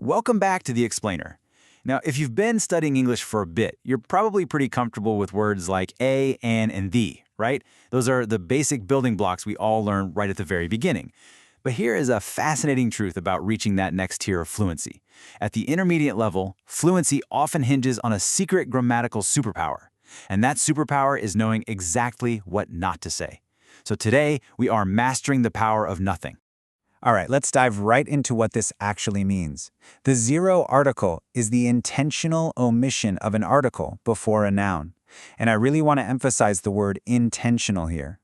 Welcome back to The Explainer. Now, if you've been studying English for a bit, you're probably pretty comfortable with words like a, an, and the, right? Those are the basic building blocks we all learn right at the very beginning. But here is a fascinating truth about reaching that next tier of fluency. At the intermediate level, fluency often hinges on a secret grammatical superpower. And that superpower is knowing exactly what not to say. So today, we are mastering the power of nothing. All right, let's dive right into what this actually means. The zero article is the intentional omission of an article before a noun. And I really want to emphasize the word intentional here.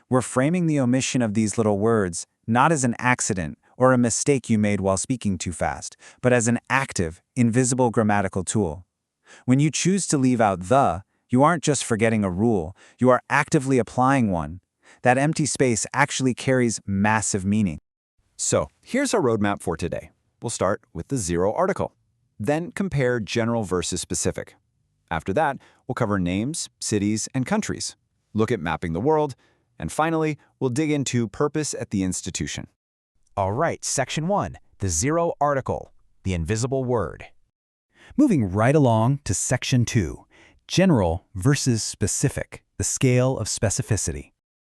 We're framing the omission of these little words not as an accident or a mistake you made while speaking too fast, but as an active, invisible grammatical tool. When you choose to leave out the, you aren't just forgetting a rule, you are actively applying one. That empty space actually carries massive meaning. So, here's our roadmap for today. We'll start with the zero article. Then compare general versus specific. After that, we'll cover names, cities, and countries, look at mapping the world, and finally, we'll dig into purpose at the institution. All right, Section 1, the zero article, the invisible word. Moving right along to Section 2, general versus specific, the scale of specificity.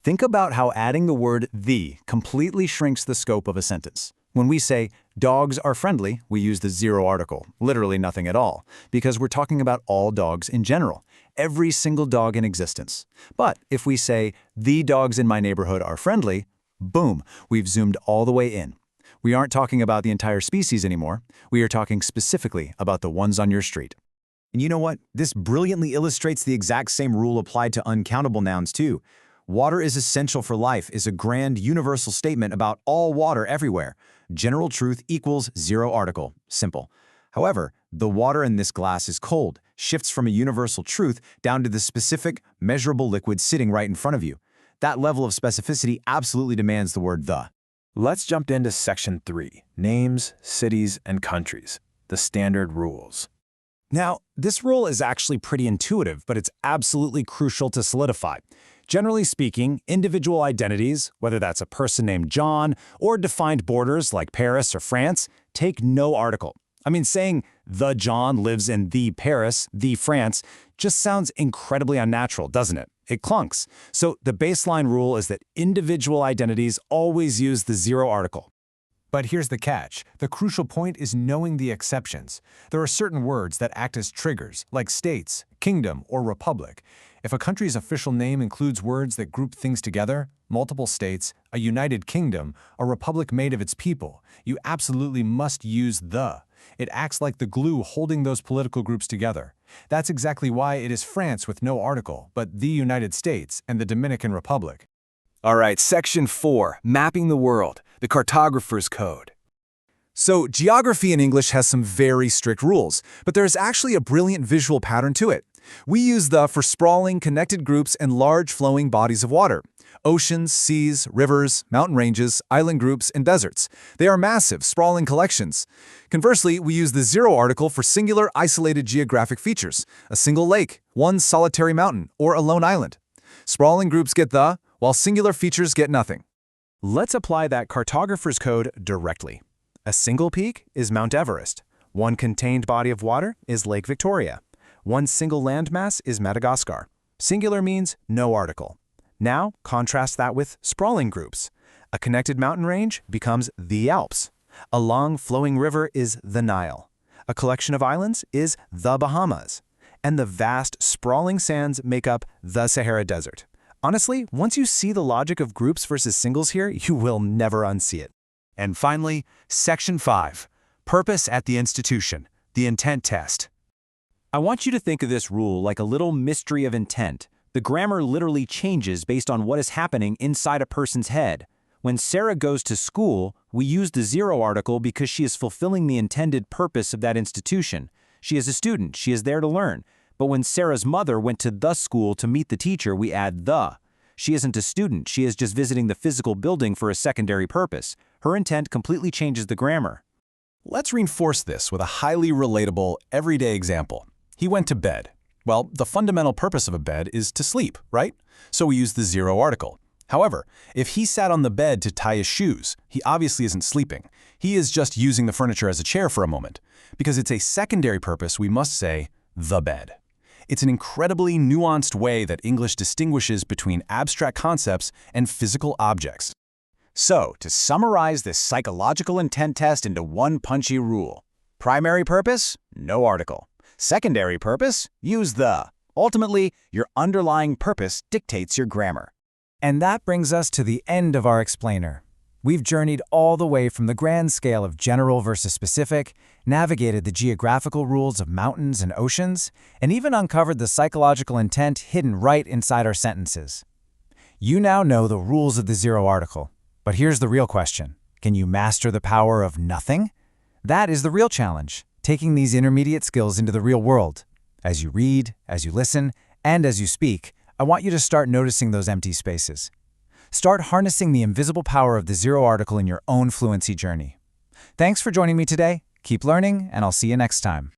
Think about how adding the word the completely shrinks the scope of a sentence. When we say, dogs are friendly, we use the zero article, literally nothing at all, because we're talking about all dogs in general, every single dog in existence. But if we say, the dogs in my neighborhood are friendly, boom, we've zoomed all the way in. We aren't talking about the entire species anymore. We are talking specifically about the ones on your street. And you know what? This brilliantly illustrates the exact same rule applied to uncountable nouns too. Water is essential for life is a grand universal statement about all water everywhere. General truth equals zero article. Simple. However, the water in this glass is cold shifts from a universal truth down to the specific, measurable liquid sitting right in front of you. That level of specificity absolutely demands the word the. Let's jump into Section 3, names, cities, and countries, the standard rules. Now, this rule is actually pretty intuitive, but it's absolutely crucial to solidify. Generally speaking, individual identities, whether that's a person named John or defined borders like Paris or France, take no article. I mean, saying the John lives in the Paris, the France, just sounds incredibly unnatural, doesn't it? It clunks. So the baseline rule is that individual identities always use the zero article. But here's the catch. The crucial point is knowing the exceptions. There are certain words that act as triggers, like states, kingdom, or republic. If a country's official name includes words that group things together, multiple states, a united kingdom, a republic made of its people, you absolutely must use the. It acts like the glue holding those political groups together. That's exactly why it is France with no article, but the United States and the Dominican Republic. All right, Section 4, mapping the world, the cartographer's code. So geography in English has some very strict rules, but there's actually a brilliant visual pattern to it. We use the for sprawling, connected groups and large flowing bodies of water. Oceans, seas, rivers, mountain ranges, island groups, and deserts. They are massive, sprawling collections. Conversely, we use the zero article for singular, isolated geographic features, a single lake, one solitary mountain, or a lone island. Sprawling groups get the, while singular features get nothing. Let's apply that cartographer's code directly. A single peak is Mount Everest. One contained body of water is Lake Victoria. One single landmass is Madagascar. Singular means no article. Now, contrast that with sprawling groups. A connected mountain range becomes the Alps. A long flowing river is the Nile. A collection of islands is the Bahamas. And the vast sprawling sands make up the Sahara Desert. Honestly, once you see the logic of groups versus singles here, you will never unsee it. And finally, Section 5, purpose at the institution, the intent test. I want you to think of this rule like a little mystery of intent. The grammar literally changes based on what is happening inside a person's head. When Sarah goes to school, we use the zero article because she is fulfilling the intended purpose of that institution. She is a student, she is there to learn. But when Sarah's mother went to the school to meet the teacher, we add the. She isn't a student, she is just visiting the physical building for a secondary purpose. Her intent completely changes the grammar. Let's reinforce this with a highly relatable, everyday example. He went to bed. Well, the fundamental purpose of a bed is to sleep, right? So we use the zero article. However, if he sat on the bed to tie his shoes, he obviously isn't sleeping. He is just using the furniture as a chair for a moment. Because it's a secondary purpose, we must say the bed. It's an incredibly nuanced way that English distinguishes between abstract concepts and physical objects. So, to summarize this psychological intent test into one punchy rule. Primary purpose? No article. Secondary purpose? Use the. Ultimately, your underlying purpose dictates your grammar. And that brings us to the end of our explainer. We've journeyed all the way from the grand scale of general versus specific, navigated the geographical rules of mountains and oceans, and even uncovered the psychological intent hidden right inside our sentences. You now know the rules of the zero article. But here's the real question. Can you master the power of nothing? That is the real challenge, taking these intermediate skills into the real world. As you read, as you listen, and as you speak, I want you to start noticing those empty spaces. Start harnessing the invisible power of the zero article in your own fluency journey. Thanks for joining me today. Keep learning, and I'll see you next time.